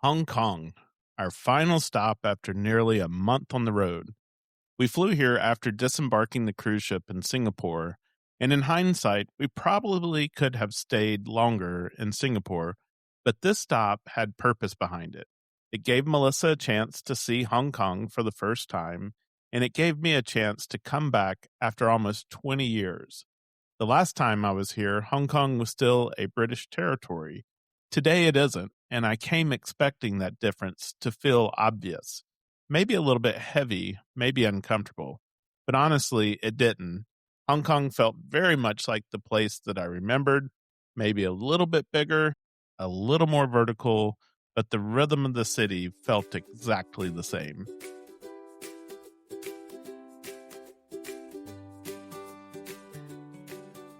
Hong Kong, our final stop after nearly a month on the road. We flew here after disembarking the cruise ship in Singapore, and in hindsight, we probably could have stayed longer in Singapore, but this stop had purpose behind it. It gave Melissa a chance to see Hong Kong for the first time, and it gave me a chance to come back after almost 20 years. The last time I was here, Hong Kong was still a British territory. Today it isn't, and I came expecting that difference to feel obvious. Maybe a little bit heavy, maybe uncomfortable. But honestly, it didn't. Hong Kong felt very much like the place that I remembered, maybe a little bit bigger, a little more vertical, but the rhythm of the city felt exactly the same.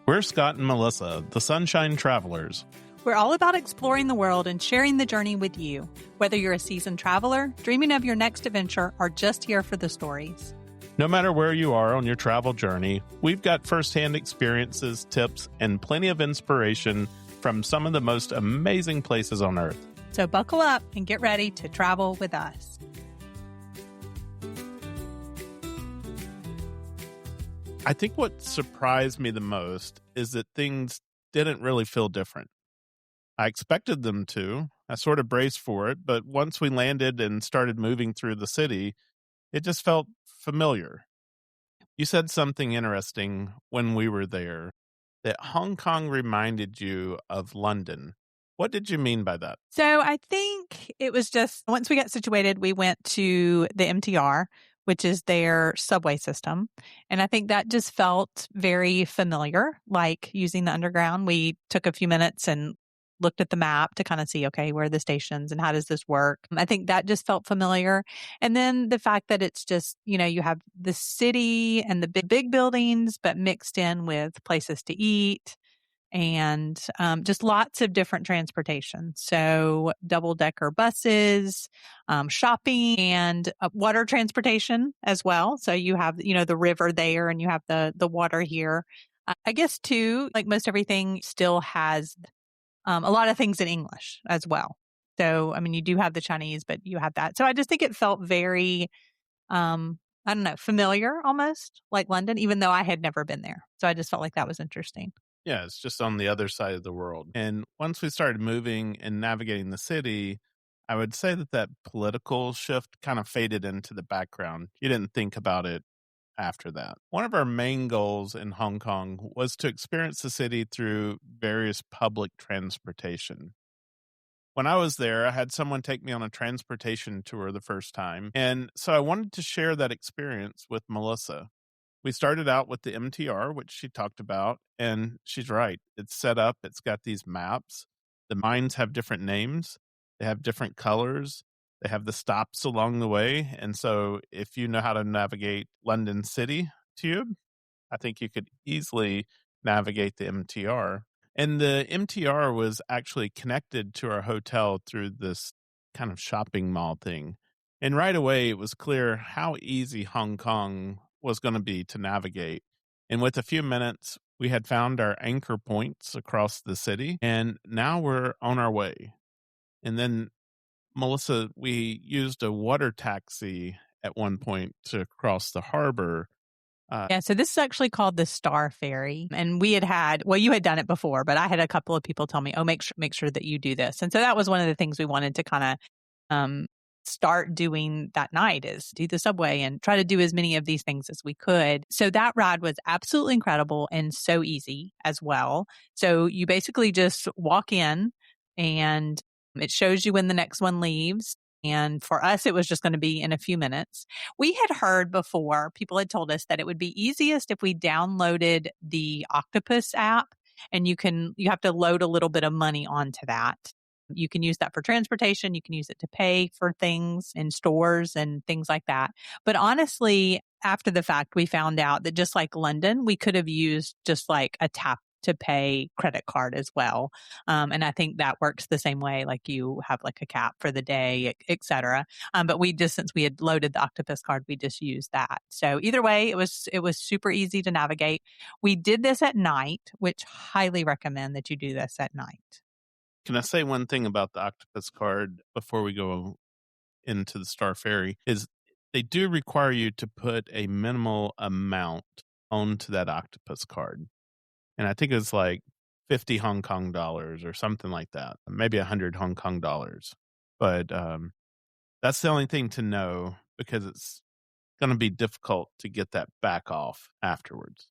We're Scott and Melissa, the Sunshine Travelers. We're all about exploring the world and sharing the journey with you, whether you're a seasoned traveler, dreaming of your next adventure, or just here for the stories. No matter where you are on your travel journey, we've got firsthand experiences, tips, and plenty of inspiration from some of the most amazing places on Earth. So buckle up and get ready to travel with us. I think what surprised me the most is that things didn't really feel different. I expected them to. I sort of braced for it, but once we landed and started moving through the city, it just felt familiar. You said something interesting when we were there, that Hong Kong reminded you of London. What did you mean by that? So I think it was just once we got situated, we went to the MTR, which is their subway system. And I think that just felt very familiar, like using the underground. We took a few minutes and looked at the map to kind of see, okay, where are the stations and how does this work? I think that just felt familiar. And then the fact that it's just, you have the city and the big buildings, but mixed in with places to eat and just lots of different transportation. So double-decker buses, shopping, and water transportation as well. So you have, the river there and you have the water here. I guess, too, like most everything still has a lot of things in English as well. So, I mean, you do have the Chinese, but you have that. So I just think it felt very, familiar almost, like London, even though I had never been there. So I just felt like that was interesting. Yeah, it's just on the other side of the world. And once we started moving and navigating the city, I would say that political shift kind of faded into the background. You didn't think about it after that. One of our main goals in Hong Kong was to experience the city through various public transportation. When I was there, I had someone take me on a transportation tour the first time. And so I wanted to share that experience with Melissa. We started out with the MTR, which she talked about, and she's right. It's set up. It's got these maps. The mines have different names. They have different colors. They have the stops along the way. And so if you know how to navigate London City Tube, I think you could easily navigate the MTR. And the MTR was actually connected to our hotel through this kind of shopping mall thing. And right away, it was clear how easy Hong Kong was going to be to navigate. And with a few minutes, we had found our anchor points across the city, and now we're on our way. And then, Melissa, we used a water taxi at one point to cross the harbor. Yeah, so this is actually called the Star Ferry. And we had, you had done it before, but I had a couple of people tell me, make sure that you do this. And so that was one of the things we wanted to kind of start doing that night, is do the subway and try to do as many of these things as we could. So that ride was absolutely incredible and so easy as well. So you basically just walk in and it shows you when the next one leaves. And for us, it was just going to be in a few minutes. We had heard before, people had told us that it would be easiest if we downloaded the Octopus app, and you have to load a little bit of money onto that. You can use that for transportation. You can use it to pay for things in stores and things like that. But honestly, after the fact, we found out that just like London, we could have used just like a tap to pay credit card as well. And I think that works the same way, like you have like a cap for the day, et cetera. But since we had loaded the Octopus card, we just used that. So either way, it was super easy to navigate. We did this at night, which highly recommend that you do this at night. Can I say one thing about the Octopus card before we go into the Star Ferry? Is they do require you to put a minimal amount onto that Octopus card. And I think it's like 50 Hong Kong dollars or something like that, maybe 100 Hong Kong dollars. But that's the only thing to know because it's going to be difficult to get that back off afterwards.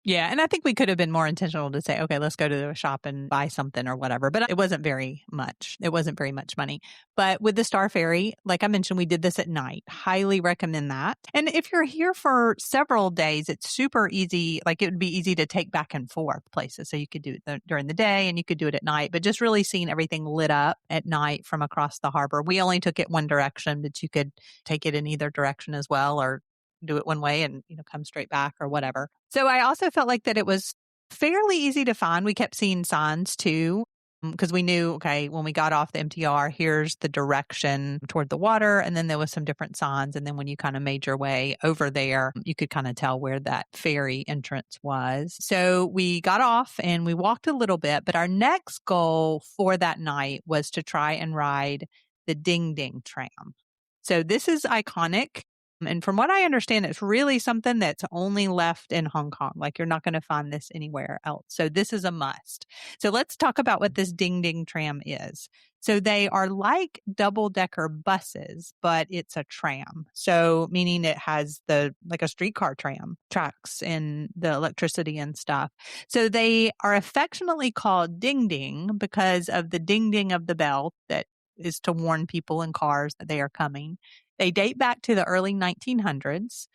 Yeah, and I think we could have been more intentional to say, "Okay, let's go to the shop and buy something or whatever," but it wasn't very much. It wasn't very much money. But with the Star Ferry, like I mentioned, we did this at night. Highly recommend that. And if you're here for several days, it's super easy. Like it would be easy to take back and forth places. So you could do it during the day and you could do it at night, but just really seeing everything lit up at night from across the harbor. We only took it one direction, but you could take it in either direction as well, or do it one way and, come straight back or whatever. So I also felt like that it was fairly easy to find. We kept seeing signs too, because we knew, okay, when we got off the MTR, here's the direction toward the water. And then there was some different signs. And then when you kind of made your way over there, you could kind of tell where that ferry entrance was. So we got off and we walked a little bit, but our next goal for that night was to try and ride the Ding Ding tram. So this is iconic. And from what I understand, it's really something that's only left in Hong Kong. Like you're not going to find this anywhere else. So this is a must. So let's talk about what this Ding Ding tram is. So they are like double-decker buses, but it's a tram. So meaning it has like a streetcar tram tracks and the electricity and stuff. So they are affectionately called Ding Ding because of the ding ding of the bell that is to warn people in cars that they are coming. They date back to the early 1900s.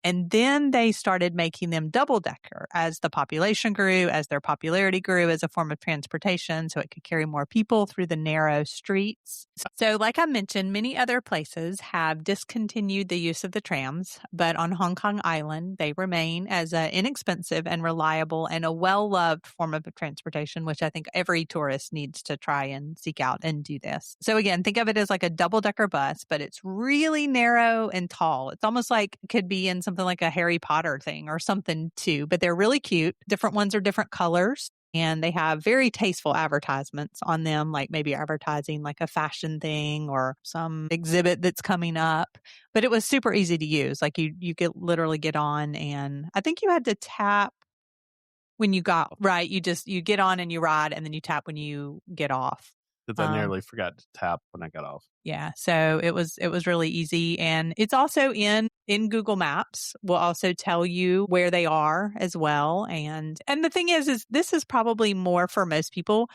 And then they started making them double decker as the population grew, as their popularity grew as a form of transportation, so it could carry more people through the narrow streets. So, like I mentioned, many other places have discontinued the use of the trams, but on Hong Kong Island, they remain as an inexpensive and reliable and a well-loved form of transportation, which I think every tourist needs to try and seek out and do this. So again, think of it as like a double-decker bus, but it's really narrow and tall. It's almost like it could be in something like a Harry Potter thing or something too, but they're really cute. Different ones are different colors. And they have very tasteful advertisements on them, like maybe advertising like a fashion thing or some exhibit that's coming up. But it was super easy to use. Like you could literally get on, and I think you had to tap when you got right. You get on and you ride, and then you tap when you get off. Because I nearly forgot to tap when I got off. Yeah, so it was really easy, and it's also in Google Maps. Will also tell you where they are as well, and the thing is this is probably more for most people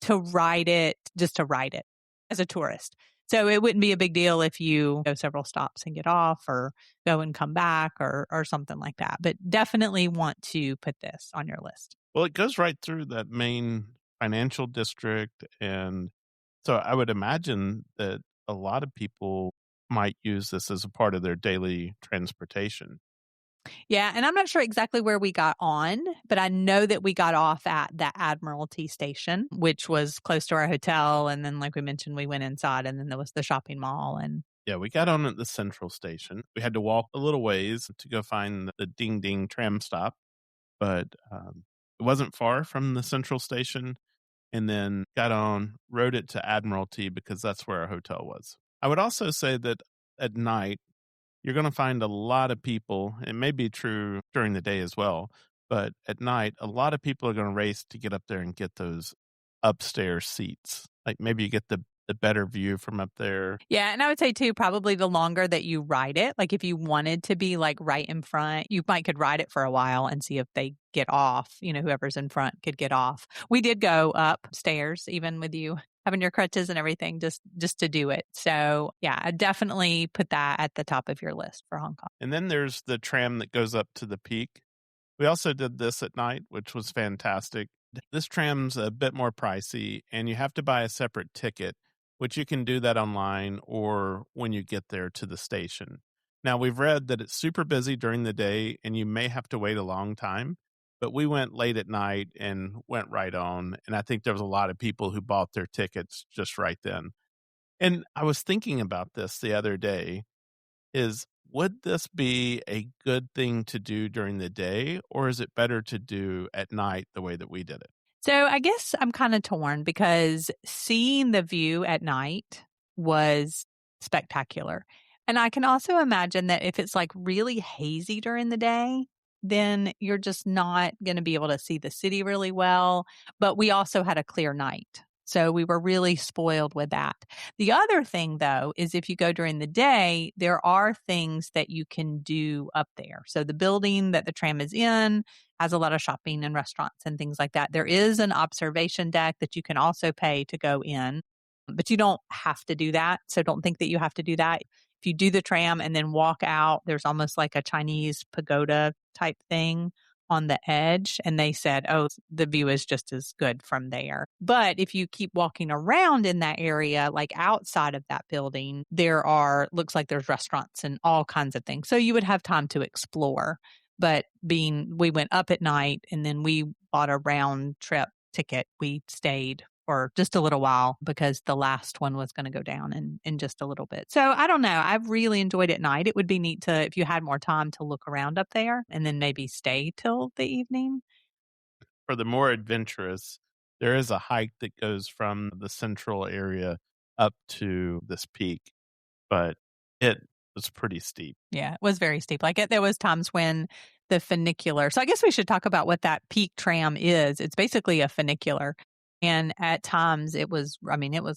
to ride it just to ride it as a tourist. So it wouldn't be a big deal if you go several stops and get off or go and come back or something like that. But definitely want to put this on your list. Well, it goes right through that main financial district. And so I would imagine that a lot of people might use this as a part of their daily transportation. Yeah, and I'm not sure exactly where we got on, but I know that we got off at the Admiralty station, which was close to our hotel. And then, like we mentioned, we went inside, and then there was the shopping mall. And Yeah, we got on at the central station. We had to walk a little ways to go find the Ding Ding tram stop, but it wasn't far from the central station. And then got on, rode it to Admiralty because that's where our hotel was. I would also say that at night, you're going to find a lot of people. It may be true during the day as well, but at night, a lot of people are going to race to get up there and get those upstairs seats. Like maybe you get the better view from up there. yeah, and I would say too, probably the longer that you ride it, like if you wanted to be like right in front, you could ride it for a while and see if they get off, whoever's in front could get off. We did go upstairs, even with you having your crutches and everything, just to do it. So yeah, I definitely put that at the top of your list for Hong Kong. And then there's the tram that goes up to the peak. We also did this at night, which was fantastic. This tram's a bit more pricey, and you have to buy a separate ticket, which you can do that online or when you get there to the station. Now, we've read that it's super busy during the day, and you may have to wait a long time, but we went late at night and went right on, and I think there was a lot of people who bought their tickets just right then. And I was thinking about this the other day, is would this be a good thing to do during the day, or is it better to do at night the way that we did it? So I guess I'm kind of torn because seeing the view at night was spectacular. And I can also imagine that if it's like really hazy during the day, then you're just not going to be able to see the city really well. But we also had a clear night. So we were really spoiled with that. The other thing, though, is if you go during the day, there are things that you can do up there. So the building that the tram is in has a lot of shopping and restaurants and things like that. There is an observation deck that you can also pay to go in, but you don't have to do that. So don't think that you have to do that. If you do the tram and then walk out, there's almost like a Chinese pagoda type thing on the edge. And they said, oh, the view is just as good from there. But if you keep walking around in that area, like outside of that building, looks like there's restaurants and all kinds of things. So you would have time to explore. But we went up at night and then we bought a round trip ticket. We stayed for just a little while because the last one was going to go down in just a little bit. So I don't know. I've really enjoyed it at night. It would be neat to, if you had more time to look around up there and then maybe stay till the evening. For the more adventurous, there is a hike that goes from the central area up to this peak, but it was pretty steep. Yeah, it was very steep. There was times when the funicular. So I guess we should talk about what that peak tram is. It's basically a funicular. And at times it was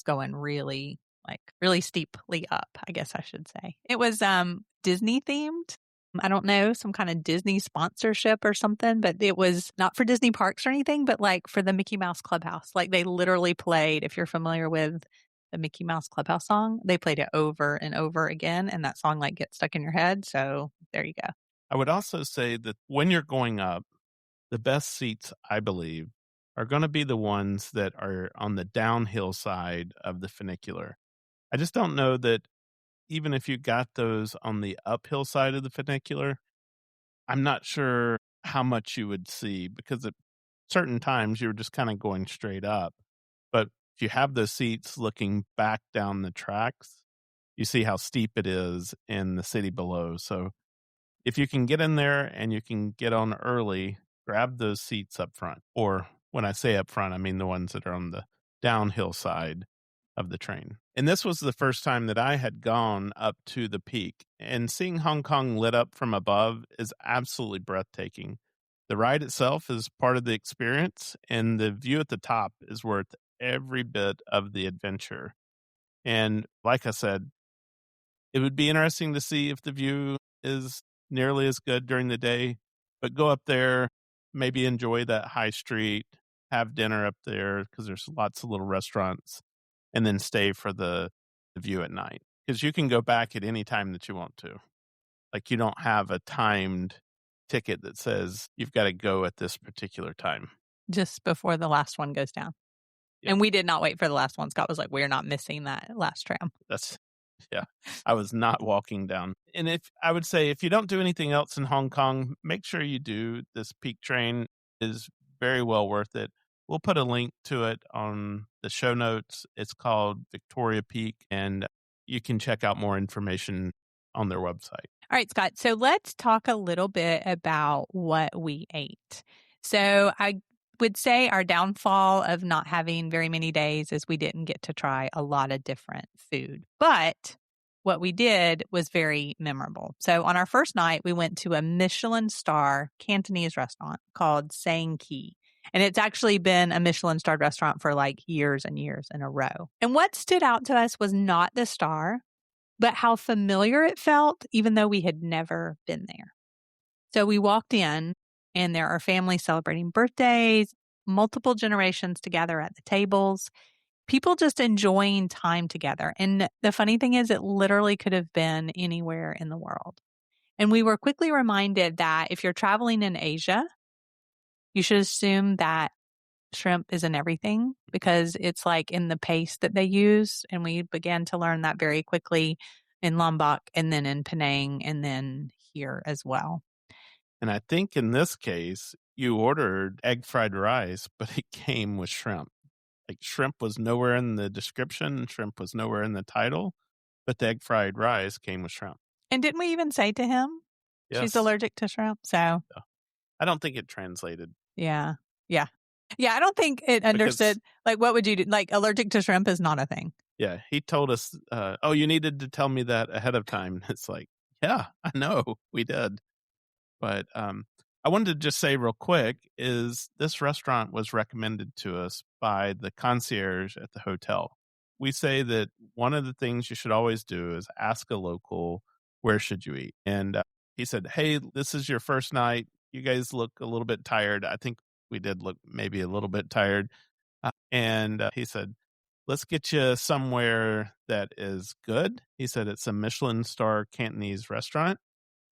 going really really steeply up, I guess I should say. It was Disney themed. I don't know, some kind of Disney sponsorship or something, but it was not for Disney parks or anything, but like for the Mickey Mouse Clubhouse. Like they literally played, if you're familiar with the Mickey Mouse Clubhouse song, they played it over and over again, and that song like gets stuck in your head. So there you go. I would also say that when you're going up, the best seats, I believe, are going to be the ones that are on the downhill side of the funicular. I just don't know that even if you got those on the uphill side of the funicular, I'm not sure how much you would see because at certain times you were just kind of going straight up. But if you have those seats looking back down the tracks, you see how steep it is in the city below. So if you can get in there and you can get on early, grab those seats up front. Or when I say up front, I mean the ones that are on the downhill side of the train. And this was the first time that I had gone up to the peak. And seeing Hong Kong lit up from above is absolutely breathtaking. The ride itself is part of the experience, and the view at the top is worth every bit of the adventure. And like I said, it would be interesting to see if the view is nearly as good during the day, but go up there, maybe enjoy that high street, have dinner up there because there's lots of little restaurants, and then stay for the view at night. Because you can go back at any time that you want to. Like you don't have a timed ticket that says you've got to go at this particular time. Just before the last one goes down. Yep. And we did not wait for the last one. Scott was like, we're not missing that last tram. That's yeah. I was not walking down. And if I would say if you don't do anything else in Hong Kong, make sure you do this peak train is very well worth it. We'll put a link to it on the show notes. It's called Victoria Peak, and you can check out more information on their website. All right, Scott. So let's talk a little bit about what we ate. So I would say our downfall of not having very many days is we didn't get to try a lot of different food. But what we did was very memorable. So on our first night, we went to a Michelin-star Cantonese restaurant called Sang Ki. And it's actually been a Michelin-starred restaurant for like years and years in a row. And what stood out to us was not the star, but how familiar it felt, even though we had never been there. So we walked in, and there are families celebrating birthdays, multiple generations together at the tables, people just enjoying time together. And the funny thing is, it literally could have been anywhere in the world. And we were quickly reminded that if you're traveling in Asia, you should assume that shrimp is in everything because it's like in the paste that they use. And we began to learn that very quickly in Lombok and then in Penang and then here as well. And I think in this case, you ordered egg fried rice, but it came with shrimp. Like shrimp was nowhere in the description, shrimp was nowhere in the title, but the egg fried rice came with shrimp. And didn't we even say to him, she's Yes. allergic to shrimp? So I don't think it translated. yeah. Yeah. Yeah, I don't think it because understood, like, what would you do? Like, allergic to shrimp is not a thing. yeah, he told us, "Oh, you needed to tell me that ahead of time." It's like, "Yeah, I know, we did." But, I wanted to just say real quick is this restaurant was recommended to us by the concierge at the hotel. We say that one of the things you should always do is ask a local, "Where should you eat?" And, he said, "Hey, this is your first night. You guys look a little bit tired." I think we did look maybe a little bit tired. And, he said, "Let's get you somewhere that is good." He said, "It's a Michelin-star Cantonese restaurant."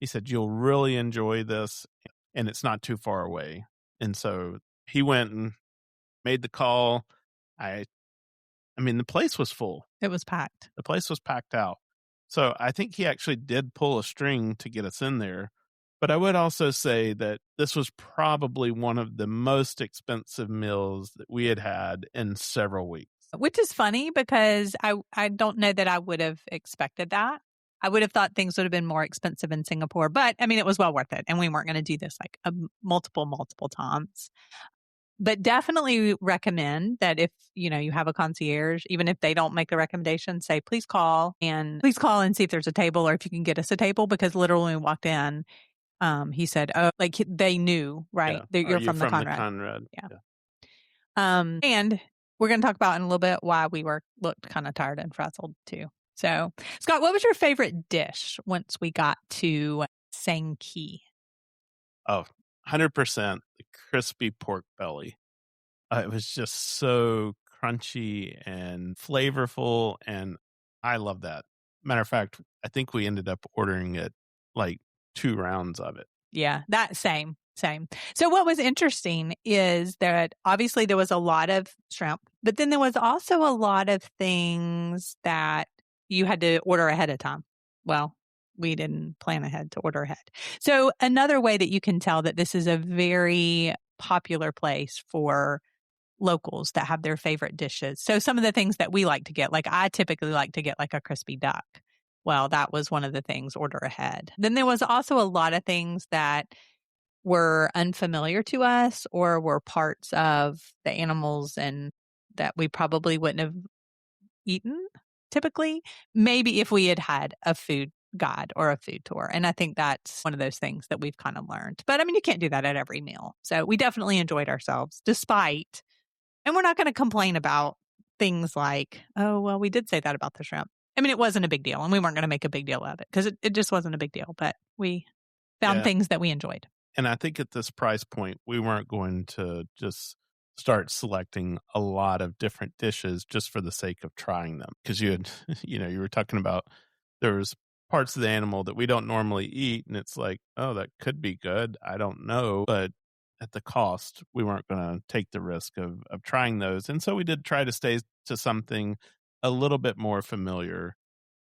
He said, "You'll really enjoy this, and it's not too far away." And so he went and made the call. I I mean, the place was full. It was packed. The place was packed out. So I think he actually did pull a string to get us in there. But I would also say that this was probably one of the most expensive meals that we had had in several weeks. Which is funny because I don't know that I would have expected that. I would have thought things would have been more expensive in Singapore, but I mean, it was well worth it. And we weren't going to do this like multiple times. But definitely recommend that if, you have a concierge, even if they don't make the recommendation, say, please call and see if there's a table or if you can get us a table. Because literally when we walked in, he said, oh, like they knew, right? Yeah. That Are you're you from the from the Conrad. Conrad? Yeah. Yeah. And we're going to talk about in a little bit why we looked kind of tired and frazzled too. So, Scott, what was your favorite dish once we got to Sankey? Oh, 100% the crispy pork belly. It was just so crunchy and flavorful, and I love that. Matter of fact, I think we ended up ordering it like 2 rounds of it. Yeah, that same. So what was interesting is that obviously there was a lot of shrimp, but then there was also a lot of things that you had to order ahead of time. Well, we didn't plan ahead to order ahead. So another way that you can tell that this is a very popular place for locals that have their favorite dishes. So some of the things that we like to get, like I typically like to get like a crispy duck. Well, that was one of the things, order ahead. Then there was also a lot of things that were unfamiliar to us or were parts of the animals and that we probably wouldn't have eaten typically. Maybe if we had had a food guide or a food tour. And I think that's one of those things that we've kind of learned. But I mean, you can't do that at every meal. So we definitely enjoyed ourselves despite, and we're not going to complain about things like, oh, well, we did say that about the shrimp. I mean, it wasn't a big deal and we weren't going to make a big deal of it because it just wasn't a big deal, but we found Yeah, things that we enjoyed. and I think at this price point, we weren't going to just start selecting a lot of different dishes just for the sake of trying them. Because you had, you were talking about there was parts of the animal that we don't normally eat, and it's like, oh, that could be good. I don't know, but at the cost, we weren't going to take the risk of trying those, and so we did try to stay to something a little bit more familiar.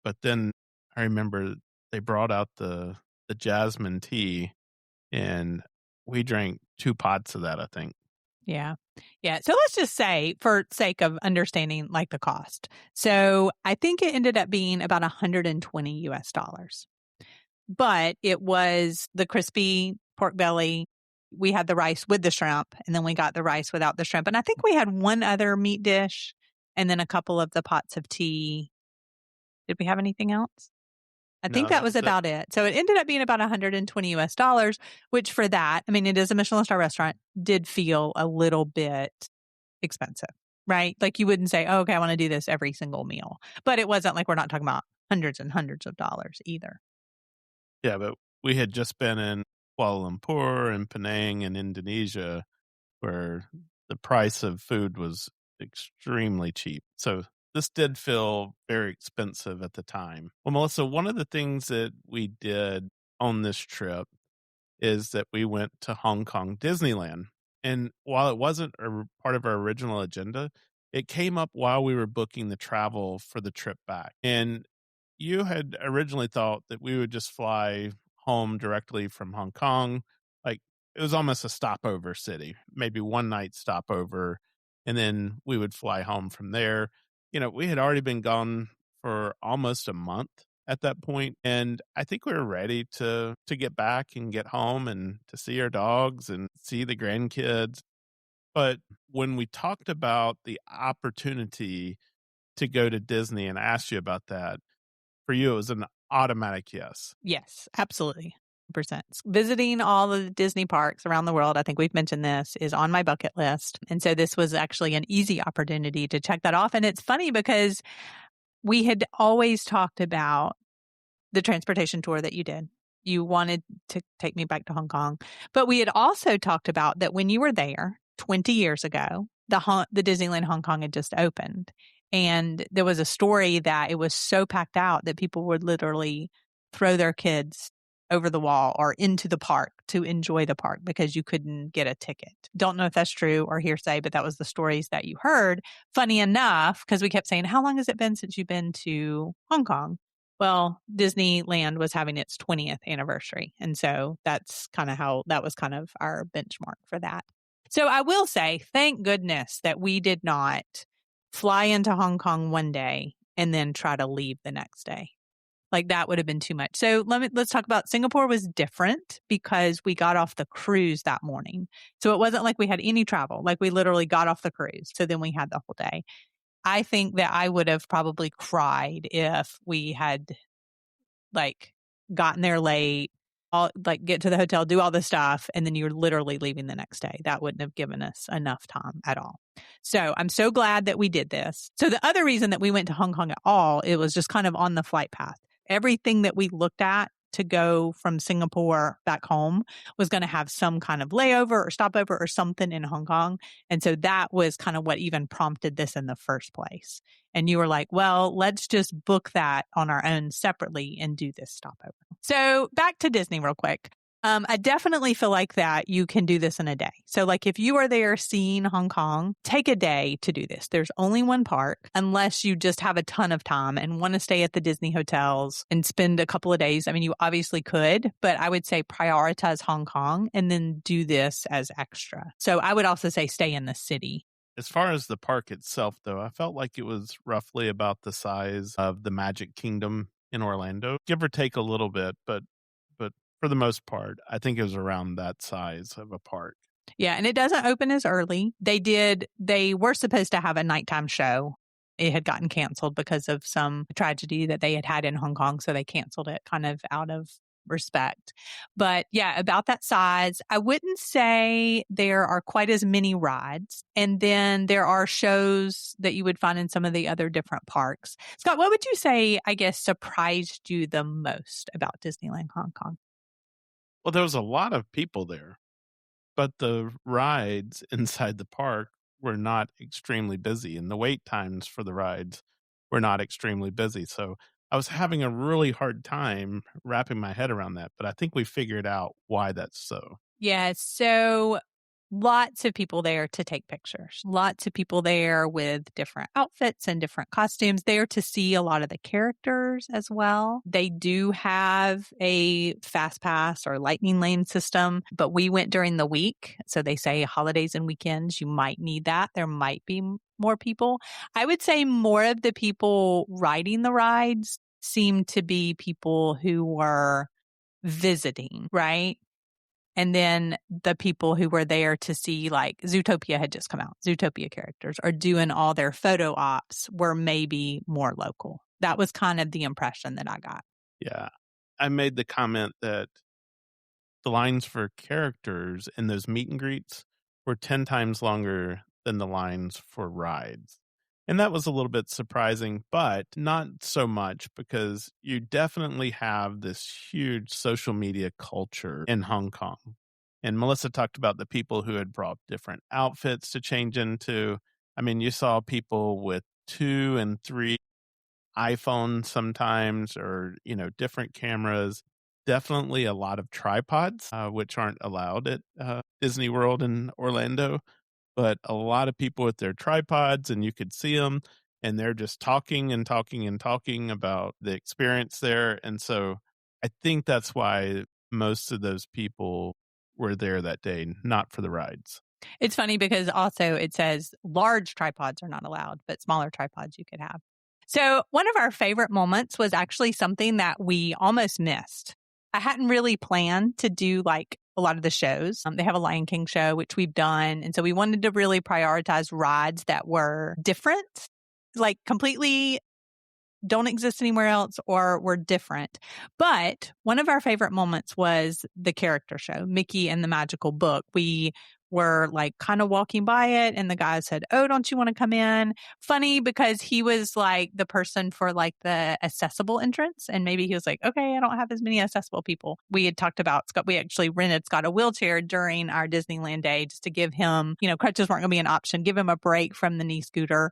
But then I remember they brought out the jasmine tea and we drank 2 pots of that, I think. Yeah. Yeah. So let's just say, for sake of understanding like the cost. So I think it ended up being about 120 US dollars. But it was the crispy pork belly. We had the rice with the shrimp, and then we got the rice without the shrimp. And I think we had one other meat dish and then a couple of the pots of tea. Did we have anything else? I think No, that that was was it. about it. So it ended up being about 120 US dollars, which for that, I mean, it is a Michelin star restaurant, did feel a little bit expensive, right? Like you wouldn't say, oh, okay, I want to do this every single meal. But it wasn't like we're not talking about hundreds and hundreds of dollars either. Yeah, but we had just been in Kuala Lumpur and Penang in Indonesia where the price of food was extremely cheap. So this did feel very expensive at the time. Well, Melissa, one of the things that we did on this trip is that we went to Hong Kong Disneyland. And while it wasn't part of our original agenda, it came up while we were booking the travel for the trip back. And you had originally thought that we would just fly home directly from Hong Kong. Like it was almost a stopover city, maybe one night stopover. And then we would fly home from there. We had already been gone for almost a month at that point, and I think we were ready to get back and get home and to see our dogs and see the grandkids. But when we talked about the opportunity to go to Disney and asked you about that, for you, it was an automatic yes. Yes, absolutely. Percent. Visiting all of the Disney parks around the world, I think we've mentioned this, is on my bucket list. And so this was actually an easy opportunity to check that off. And it's funny because we had always talked about the transportation tour that you did. You wanted to take me back to Hong Kong. But we had also talked about that when you were there 20 years ago, the Disneyland Hong Kong had just opened. And there was a story that it was so packed out that people would literally throw their kids over the wall or into the park to enjoy the park because you couldn't get a ticket. Don't know if that's true or hearsay, but that was the stories that you heard. Funny enough, because we kept saying, how long has it been since you've been to Hong Kong? Well, Disneyland was having its 20th anniversary. And so that's kind of how that was kind of our benchmark for that. So I will say, thank goodness that we did not fly into Hong Kong one day and then try to leave the next day. Like that would have been too much. So let's talk about Singapore was different because we got off the cruise that morning. So it wasn't like we had any travel. Like we literally got off the cruise. So then we had the whole day. I think that I would have probably cried if we had like gotten there late, like get to the hotel, do all the stuff, and then you're literally leaving the next day. That wouldn't have given us enough time at all. So I'm so glad that we did this. So the other reason that we went to Hong Kong at all, it was just kind of on the flight path. Everything that we looked at to go from Singapore back home was going to have some kind of layover or stopover or something in Hong Kong. And so that was kind of what even prompted this in the first place. And you were like, well, let's just book that on our own separately and do this stopover. So back to Disney real quick. I definitely feel like that you can do this in a day. So like if you are there seeing Hong Kong, take a day to do this. There's only one park unless you just have a ton of time and want to stay at the Disney hotels and spend a couple of days. I mean, you obviously could, but I would say prioritize Hong Kong and then do this as extra. So I would also say stay in the city. As far as the park itself, though, I felt like it was roughly about the size of the Magic Kingdom in Orlando, give or take a little bit, but for the most part, I think it was around that size of a park. Yeah, and it doesn't open as early. They were supposed to have a nighttime show. It had gotten canceled because of some tragedy that they had had in Hong Kong, so they canceled it kind of out of respect. But yeah, about that size. I wouldn't say there are quite as many rides. And then there are shows that you would find in some of the other different parks. Scott, what would you say, I guess, surprised you the most about Disneyland Hong Kong? Well, there was a lot of people there, but the rides inside the park were not extremely busy, and the wait times for the rides were not extremely busy. So I was having a really hard time wrapping my head around that, but I think we figured out why that's so. Yeah, so lots of people there to take pictures. Lots of people there with different outfits and different costumes there to see a lot of the characters as well. They do have a fast pass or lightning lane system, but we went during the week. So they say holidays and weekends, you might need that. There might be more people. I would say more of the people riding the rides seem to be people who were visiting, right? And then the people who were there to see, like Zootopia had just come out, Zootopia characters are doing all their photo ops were maybe more local. That was kind of the impression that I got. Yeah. I made the comment that the lines for characters in those meet and greets were 10 times longer than the lines for rides. And that was a little bit surprising, but not so much because you definitely have this huge social media culture in Hong Kong. And Melissa talked about the people who had brought different outfits to change into. I mean, you saw people with 2 and 3 iPhones sometimes, or, different cameras. Definitely a lot of tripods, which aren't allowed at Disney World in Orlando, but a lot of people with their tripods, and you could see them, and they're just talking and talking and talking about the experience there. And so I think that's why most of those people were there that day, not for the rides. It's funny because also it says large tripods are not allowed, but smaller tripods you could have. So one of our favorite moments was actually something that we almost missed. I hadn't really planned to do like a lot of the shows. They have a Lion King show, which we've done. And so we wanted to really prioritize rides that were different, like completely don't exist anywhere else or were different. But one of our favorite moments was the character show, Mickey and the Magical Book. We were like kind of walking by it and the guy said, "Oh, don't you want to come in?" Funny because he was like the person for like the accessible entrance. And maybe he was like, "Okay, I don't have as many accessible people." We had talked about Scott. We actually rented Scott a wheelchair during our Disneyland day just to give him, crutches weren't going to be an option, give him a break from the knee scooter.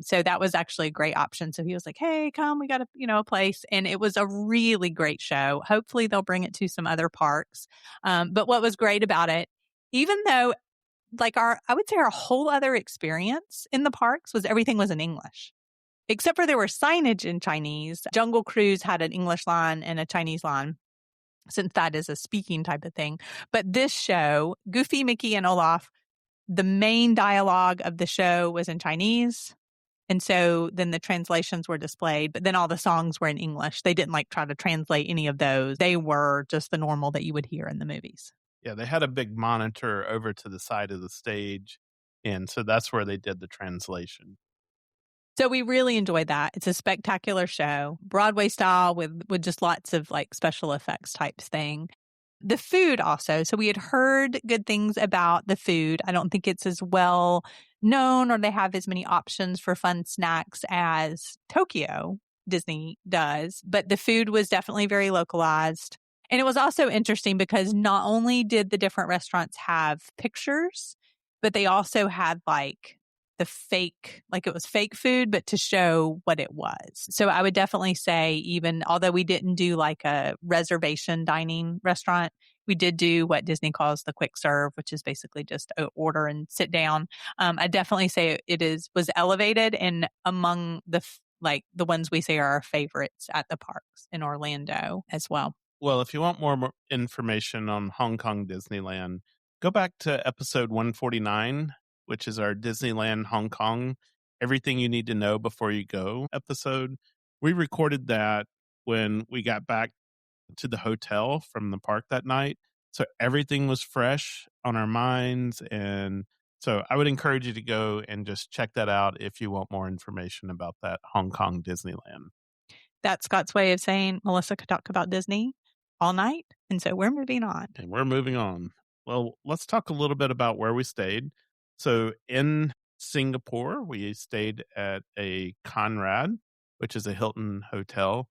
So that was actually a great option. So he was like, "Hey, come, we got a place." And it was a really great show. Hopefully they'll bring it to some other parks. But what was great about it, even though I would say our whole other experience in the parks was everything was in English, except for there were signage in Chinese. Jungle Cruise had an English line and a Chinese line, since that is a speaking type of thing. But this show, Goofy, Mickey, and Olaf, the main dialogue of the show was in Chinese. And so then the translations were displayed, but then all the songs were in English. They didn't try to translate any of those. They were just the normal that you would hear in the movies. Yeah, they had a big monitor over to the side of the stage. And so that's where they did the translation. So we really enjoyed that. It's a spectacular show, Broadway style with just lots of special effects types thing. The food also. So we had heard good things about the food. I don't think it's as well known or they have as many options for fun snacks as Tokyo Disney does, but the food was definitely very localized. And it was also interesting because not only did the different restaurants have pictures, but they also had the fake, it was fake food, but to show what it was. So I would definitely say, even although we didn't do a reservation dining restaurant, we did do what Disney calls the quick serve, which is basically just order and sit down. I definitely say was elevated and among the ones we say are our favorites at the parks in Orlando as well. Well, if you want more information on Hong Kong Disneyland, go back to episode 149, which is our Disneyland Hong Kong, Everything You Need to Know Before You Go episode. We recorded that when we got back to the hotel from the park that night. So everything was fresh on our minds. And so I would encourage you to go and just check that out if you want more information about that Hong Kong Disneyland. That's Scott's way of saying Melissa could talk about Disney all night. And so we're moving on. And we're moving on. Well, let's talk a little bit about where we stayed. So in Singapore, we stayed at a Conrad, which is a Hilton hotel.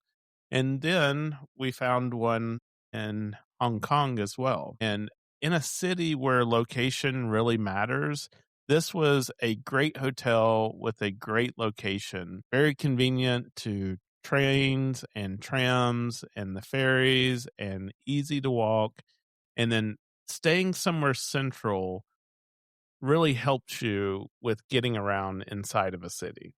And then we found one in Hong Kong as well. And in a city where location really matters, this was a great hotel with a great location, very convenient to trains and trams and the ferries and easy to walk. And then staying somewhere central really helps you with getting around inside of a city.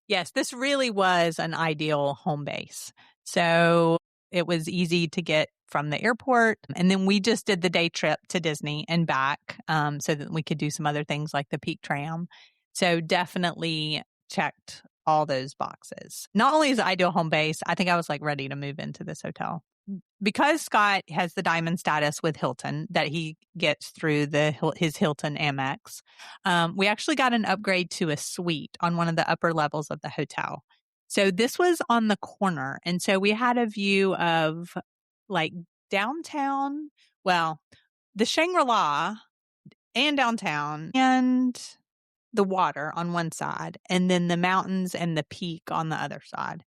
Yes, this really was an ideal home base. So it was easy to get from the airport. And then we just did the day trip to Disney and back so that we could do some other things like the Peak Tram. So definitely checked all those boxes. Not only is it ideal home base, I think I was ready to move into this hotel. Because Scott has the diamond status with Hilton that he gets through his Hilton Amex, we actually got an upgrade to a suite on one of the upper levels of the hotel. So this was on the corner. And so we had a view of downtown, well, the Shangri-La and downtown and the water on one side, and then the mountains and the peak on the other side.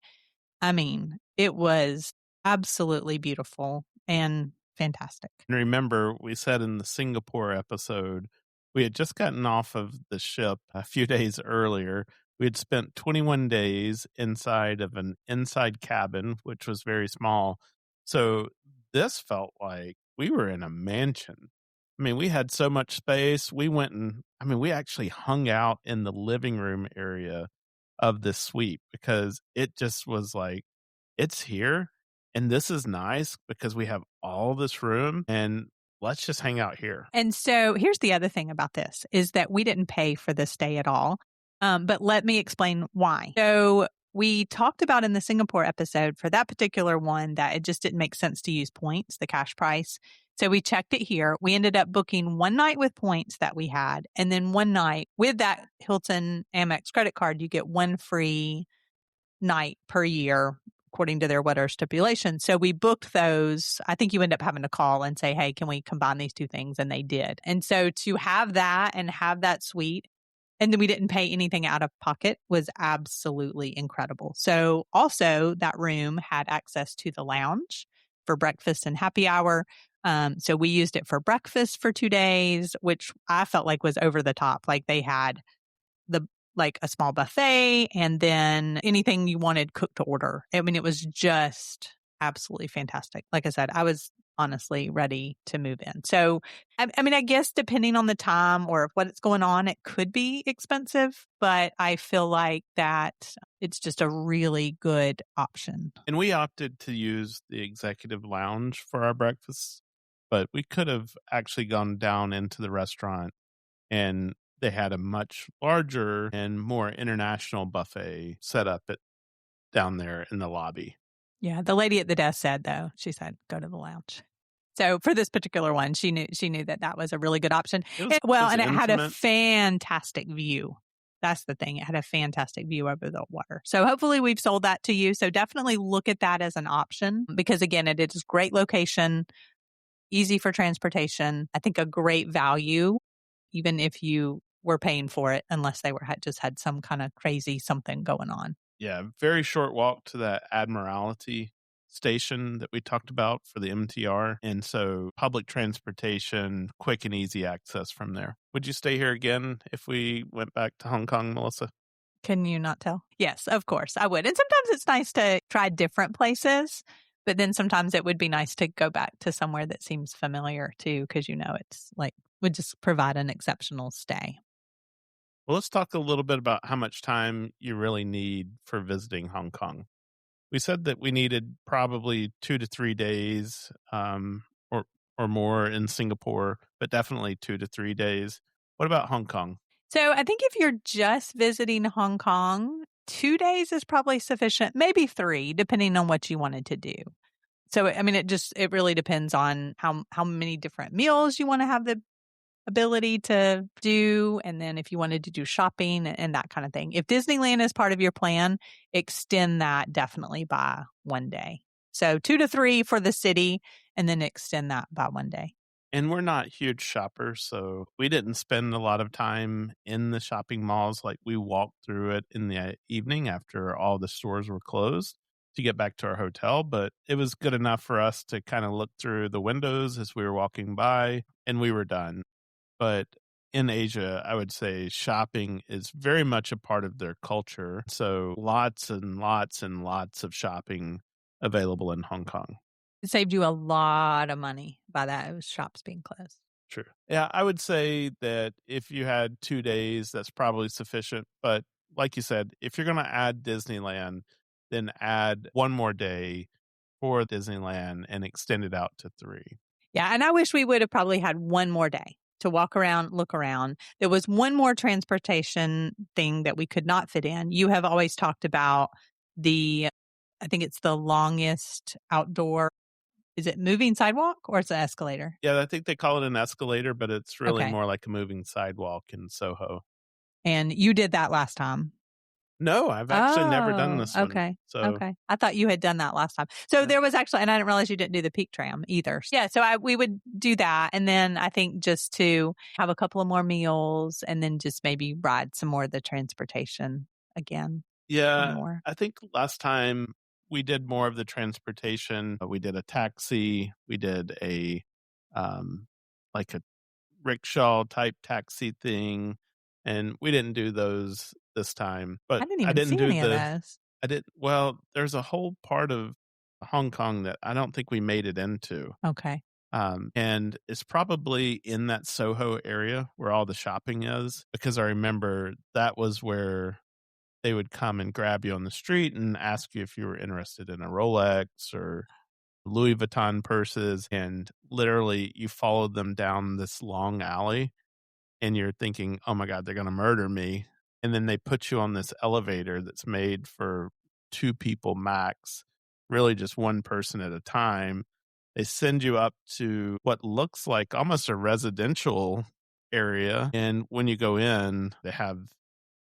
I mean, it was absolutely beautiful and fantastic. And remember, we said in the Singapore episode, we had just gotten off of the ship a few days earlier. We had spent 21 days inside of an inside cabin, which was very small. So this felt like we were in a mansion. I mean, we had so much space. We we actually hung out in the living room area of this suite because it just was it's here. And this is nice because we have all this room and let's just hang out here. And so here's the other thing about this is that we didn't pay for this stay at all. But let me explain why. So we talked about in the Singapore episode for that particular one that it just didn't make sense to use points, the cash price. So we checked it here. We ended up booking one night with points that we had. And then one night with that Hilton Amex credit card, you get one free night per year according to their weather stipulations. So we booked those. I think you end up having to call and say, hey, can we combine these two things? And they did. And so to have that and have that suite, and then we didn't pay anything out of pocket, was absolutely incredible. So also that room had access to the lounge for breakfast and happy hour. So we used it for breakfast for 2 days, which I felt like was over the top. Like they had the like a small buffet and then anything you wanted cooked to order. I mean, it was just absolutely fantastic. Like I said, I was honestly ready to move in. So, I mean, I guess depending on the time or what's going on, it could be expensive, but I feel like that it's just a really good option. And we opted to use the executive lounge for our breakfast, but we could have actually gone down into the restaurant, and they had a much larger and more international buffet set up down there in the lobby. Yeah, the lady at the desk said though, she said, "Go to the lounge." So for this particular one, she knew that was a really good option. It was And it had a intimate. fantastic view. That's the thing. It had a fantastic view over the water. So hopefully we've sold that to you. So definitely look at that as an option because again, it is great location, easy for transportation. I think a great value, even if you were paying for it, unless they just had some kind of crazy something going on. Yeah, very short walk to that Admiralty station that we talked about for the MTR. And so public transportation, quick and easy access from there. Would you stay here again if we went back to Hong Kong, Melissa? Can you not tell? Yes, of course, I would. And sometimes it's nice to try different places, but then sometimes it would be nice to go back to somewhere that seems familiar too, because it's like would just provide an exceptional stay. Well, let's talk a little bit about how much time you really need for visiting Hong Kong. We said that we needed probably 2 to 3 days, or more in Singapore, but definitely 2 to 3 days. What about Hong Kong? So I think if you're just visiting Hong Kong, 2 days is probably sufficient, maybe three, depending on what you wanted to do. So I mean, it really depends on how many different meals you want to have the ability to do, and then if you wanted to do shopping and that kind of thing. If Disneyland is part of your plan, extend that definitely by 1 day. So 2 to 3 for the city, and then extend that by 1 day. And we're not huge shoppers, so we didn't spend a lot of time in the shopping malls. Like we walked through it in the evening after all the stores were closed to get back to our hotel, but it was good enough for us to kind of look through the windows as we were walking by, and we were done. But in Asia, I would say shopping is very much a part of their culture. So lots and lots and lots of shopping available in Hong Kong. It saved you a lot of money by those shops being closed. True. Yeah, I would say that if you had 2 days, that's probably sufficient. But like you said, if you're going to add Disneyland, then add one more day for Disneyland and extend it out to 3. Yeah, and I wish we would have probably had one more day to walk around, look around. There was one more transportation thing that we could not fit in. You have always talked about I think it's the longest outdoor, is it moving sidewalk or it's an escalator? Yeah, I think they call it an escalator, but it's really Okay. more like a moving sidewalk in Soho. And you did that last time. No, I've actually never done Oh, this one. okay. So, Okay. I thought you had done that last time. So yeah. there was actually, and I didn't realize you didn't do the peak tram either. Yeah. So we would do that. And then I think just to have a couple of more meals and then just maybe ride some more of the transportation again. Yeah, More. I think last time we did more of the transportation. We did a taxi. We did like a rickshaw type taxi thing, and we didn't do those this time. I But didn't I even didn't see do any of those. well, there's a whole part of Hong Kong that I don't think we made it into. Okay. And it's probably in that Soho area where all the shopping is, because I remember that was where they would come and grab you on the street and ask you if you were interested in a Rolex or Louis Vuitton purses. And literally, you followed them down this long alley and you're thinking, oh my God, they're going to murder me. And then they put you on this elevator that's made for 2 people max, really just one person at a time. They send you up to what looks like almost a residential area. And when you go in, they have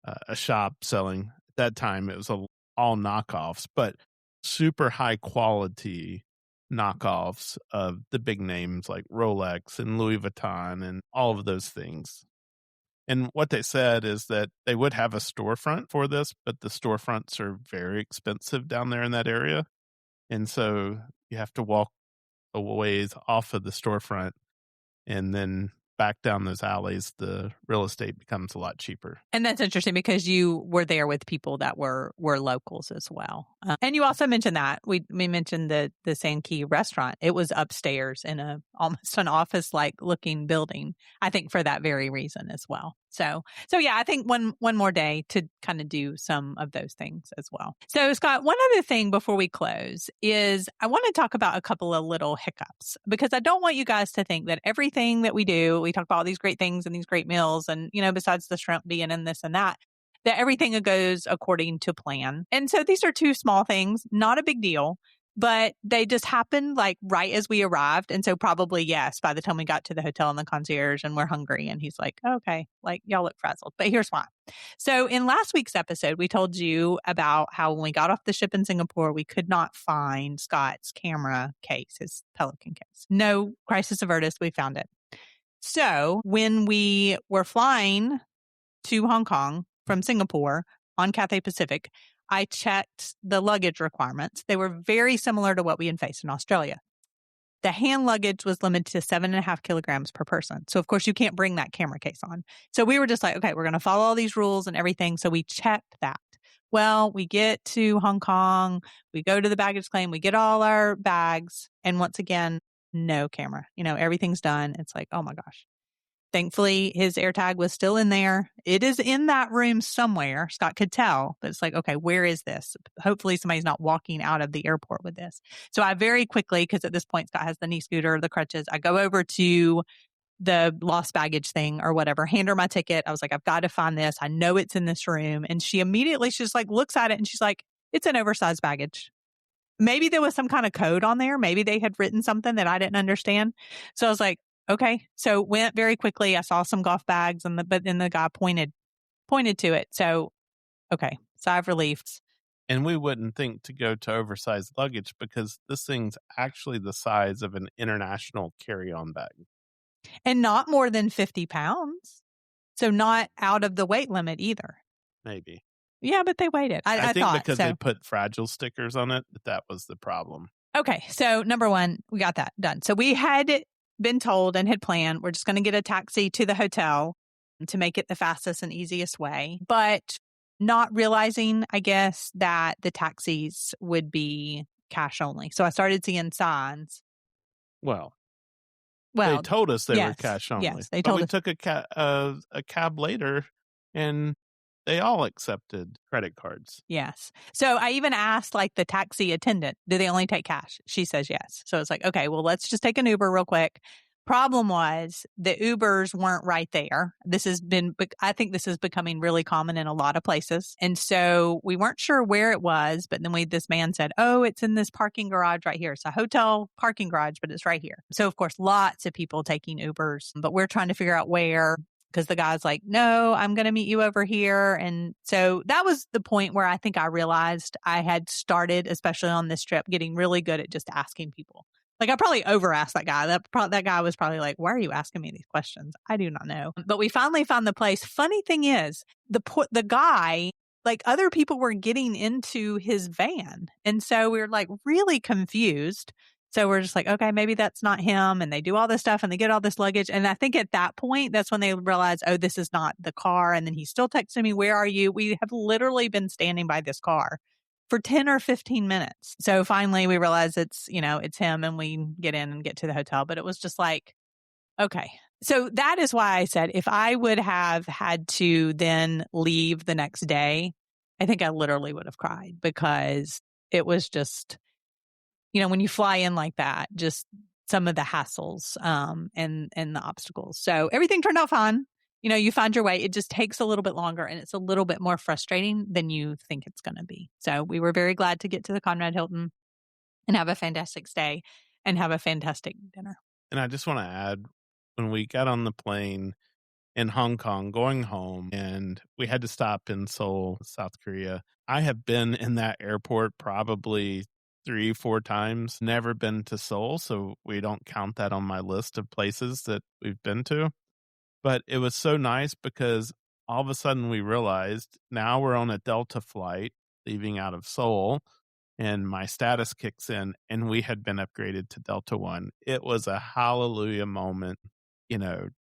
a shop selling. At that time, it was all knockoffs, but super high quality knockoffs of the big names like Rolex and Louis Vuitton and all of those things. And what they said is that they would have a storefront for this, but the storefronts are very expensive down there in that area. And so you have to walk a ways off of the storefront and then back down those alleys. The real estate becomes a lot cheaper. And that's interesting because you were there with people that were locals as well. And you also mentioned that we mentioned the Sankey restaurant. It was upstairs in almost an office like looking building. I think for that very reason as well. So yeah, I think one more day to kind of do some of those things as well. So Scott, one other thing before we close is I want to talk about a couple of little hiccups because I don't want you guys to think that everything that we do, we talk about all these great things and these great meals and, besides the shrimp being in this and that everything goes according to plan. And so these are two small things, not a big deal, but they just happened like right as we arrived. And so probably, yes, by the time we got to the hotel and the concierge and we're hungry and he's like, okay, like y'all look frazzled, but here's why. So in last week's episode, we told you about how when we got off the ship in Singapore, we could not find Scott's camera case, his Pelican case. No crisis avertis, we found it. So when we were flying to Hong Kong from Singapore on Cathay Pacific, I checked the luggage requirements. They were very similar to what we had faced in Australia. The hand luggage was limited to 7.5 kilograms per person. So, of course, you can't bring that camera case on. So we were just like, okay, we're going to follow all these rules and everything. So we checked that. Well, we get to Hong Kong, we go to the baggage claim, we get all our bags. And once again, no camera. Everything's done. It's like, oh my gosh. Thankfully, his AirTag was still in there. It is in that room somewhere. Scott could tell, but it's like, okay, where is this? Hopefully somebody's not walking out of the airport with this. So I very quickly, because at this point Scott has the knee scooter, the crutches, I go over to the lost baggage thing or whatever, hand her my ticket. I was like, I've got to find this. I know it's in this room. And she just like looks at it and she's like, it's an oversized baggage. Maybe there was some kind of code on there. Maybe they had written something that I didn't understand. So I was like, okay. So went very quickly. I saw some golf bags but then the guy pointed to it. So, okay. Sigh of relief. And we wouldn't think to go to oversized luggage because this thing's actually the size of an international carry-on bag. And not more than 50 pounds. So not out of the weight limit either. Maybe. Yeah, but they weighed it. I think thought, because they put fragile stickers on it, that was the problem. Okay. So number one, we got that done. So we had been told and had planned, we're just going to get a taxi to the hotel to make it the fastest and easiest way, but not realizing, I guess, that the taxis would be cash only. So I started seeing signs. Well, they told us they were cash only. Yes, they told us. We took a cab later and they all accepted credit cards. Yes. So I even asked like the taxi attendant, do they only take cash? She says yes. So it's like, okay, well, let's just take an Uber real quick. Problem was the Ubers weren't right there. I think this is becoming really common in a lot of places. And so we weren't sure where it was, but then this man said, oh, it's in this parking garage right here. It's a hotel parking garage, but it's right here. So of course, lots of people taking Ubers, but we're trying to figure out where. Because the guy's like, no, I'm going to meet you over here. And so that was the point where I think I realized I had started, especially on this trip, getting really good at just asking people. Like I probably over-asked that guy. That guy was probably like, why are you asking me these questions? I do not know. But we finally found the place. Funny thing is, the guy, like other people were getting into his van. And so we were like really confused. So we're just like, okay, maybe that's not him. And they do all this stuff and they get all this luggage. And I think at that point, that's when they realize, oh, this is not the car. And then he's still texting me, where are you? We have literally been standing by this car for 10 or 15 minutes. So finally we realize it's him and we get in and get to the hotel. But it was just like, okay. So that is why I said, if I would have had to then leave the next day, I think I literally would have cried because it was just, when you fly in like that, just some of the hassles and the obstacles. So everything turned out fine. You find your way. It just takes a little bit longer and it's a little bit more frustrating than you think it's going to be. So we were very glad to get to the Conrad Hilton and have a fantastic stay. and have a fantastic dinner. And I just want to add, when we got on the plane in Hong Kong going home and we had to stop in Seoul, South Korea, I have been in that airport probably 3, 4 times, never been to Seoul. So we don't count that on my list of places that we've been to. But it was so nice because all of a sudden we realized now we're on a Delta flight leaving out of Seoul and my status kicks in and we had been upgraded to Delta One. It was a hallelujah moment,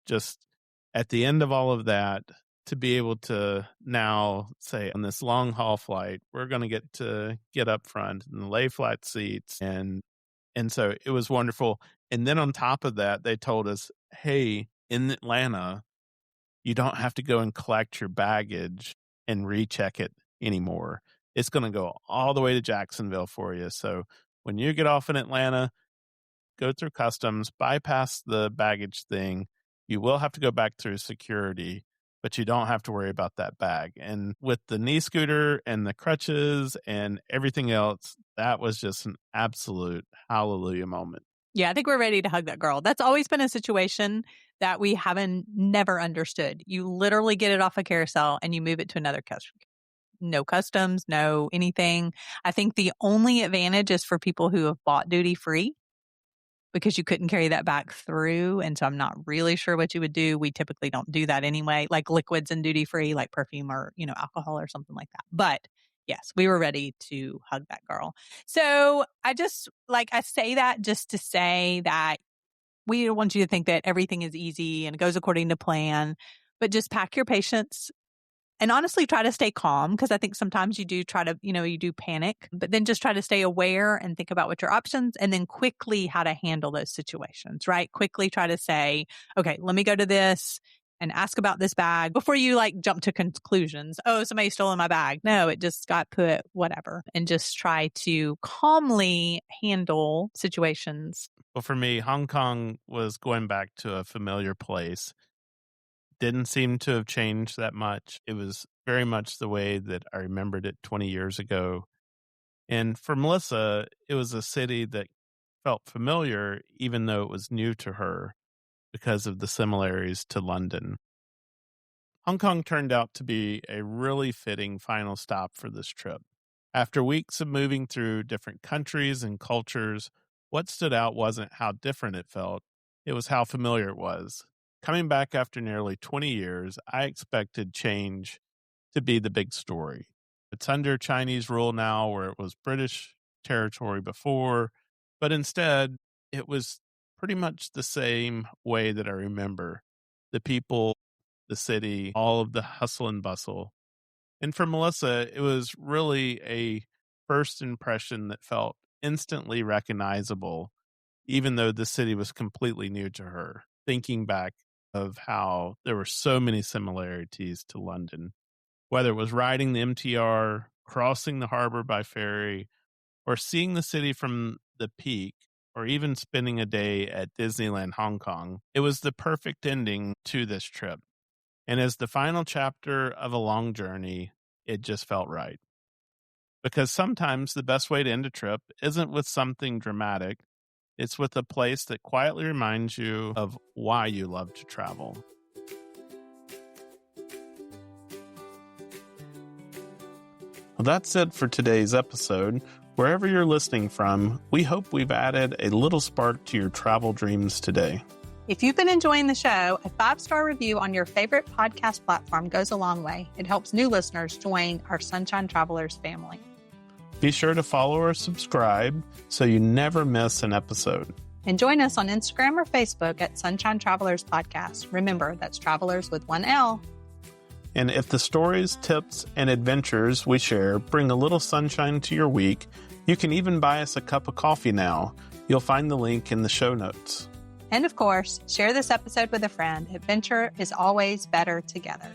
just at the end of all of that, to be able to now say on this long haul flight, we're going to get up front and lay flat seats. And so it was wonderful. And then on top of that, they told us, hey, in Atlanta, you don't have to go and collect your baggage and recheck it anymore. It's going to go all the way to Jacksonville for you. So when you get off in Atlanta, go through customs, bypass the baggage thing. You will have to go back through security, but you don't have to worry about that bag. And with the knee scooter and the crutches and everything else, that was just an absolute hallelujah moment. Yeah, I think we're ready to hug that girl. That's always been a situation that we haven't never understood. You literally get it off a carousel and you move it to another customer. No customs, no anything. I think the only advantage is for people who have bought duty free, because you couldn't carry that back through. And so I'm not really sure what you would do. We typically don't do that anyway, like liquids and duty free, like perfume or, alcohol or something like that. But yes, we were ready to hug that girl. So I say that just to say that we don't want you to think that everything is easy and goes according to plan, but just pack your patience. And honestly, try to stay calm, because I think sometimes you do try to, you do panic, but then just try to stay aware and think about what your options, and then quickly how to handle those situations, right? Quickly try to say, okay, let me go to this and ask about this bag before you jump to conclusions. Oh, somebody stole my bag. No, it just got put, whatever. And just try to calmly handle situations. Well, for me, Hong Kong was going back to a familiar place. Didn't seem to have changed that much. It was very much the way that I remembered it 20 years ago. And for Melissa, it was a city that felt familiar, even though it was new to her because of the similarities to London. Hong Kong turned out to be a really fitting final stop for this trip. After weeks of moving through different countries and cultures, what stood out wasn't how different it felt, it was how familiar it was. Coming back after nearly 20 years, I expected change to be the big story. It's under Chinese rule now, where it was British territory before, but instead, it was pretty much the same way that I remember. The people, the city, all of the hustle and bustle. And for Melissa, it was really a first impression that felt instantly recognizable, even though the city was completely new to her. Thinking back of how there were so many similarities to London, whether it was riding the MTR, crossing the harbor by ferry, or seeing the city from the peak, or even spending a day at Disneyland Hong Kong. It was the perfect ending to this trip. And as the final chapter of a long journey, it just felt right. Because sometimes the best way to end a trip isn't with something dramatic. It's with a place that quietly reminds you of why you love to travel. Well, that's it for today's episode. Wherever you're listening from, we hope we've added a little spark to your travel dreams today. If you've been enjoying the show, a 5-star review on your favorite podcast platform goes a long way. It helps new listeners join our Sunshine Travelers family. Be sure to follow or subscribe so you never miss an episode. And join us on Instagram or Facebook at Sunshine Travelers Podcast. Remember, that's Travelers with 1 L. And if the stories, tips, and adventures we share bring a little sunshine to your week, you can even buy us a cup of coffee now. You'll find the link in the show notes. And of course, share this episode with a friend. Adventure is always better together.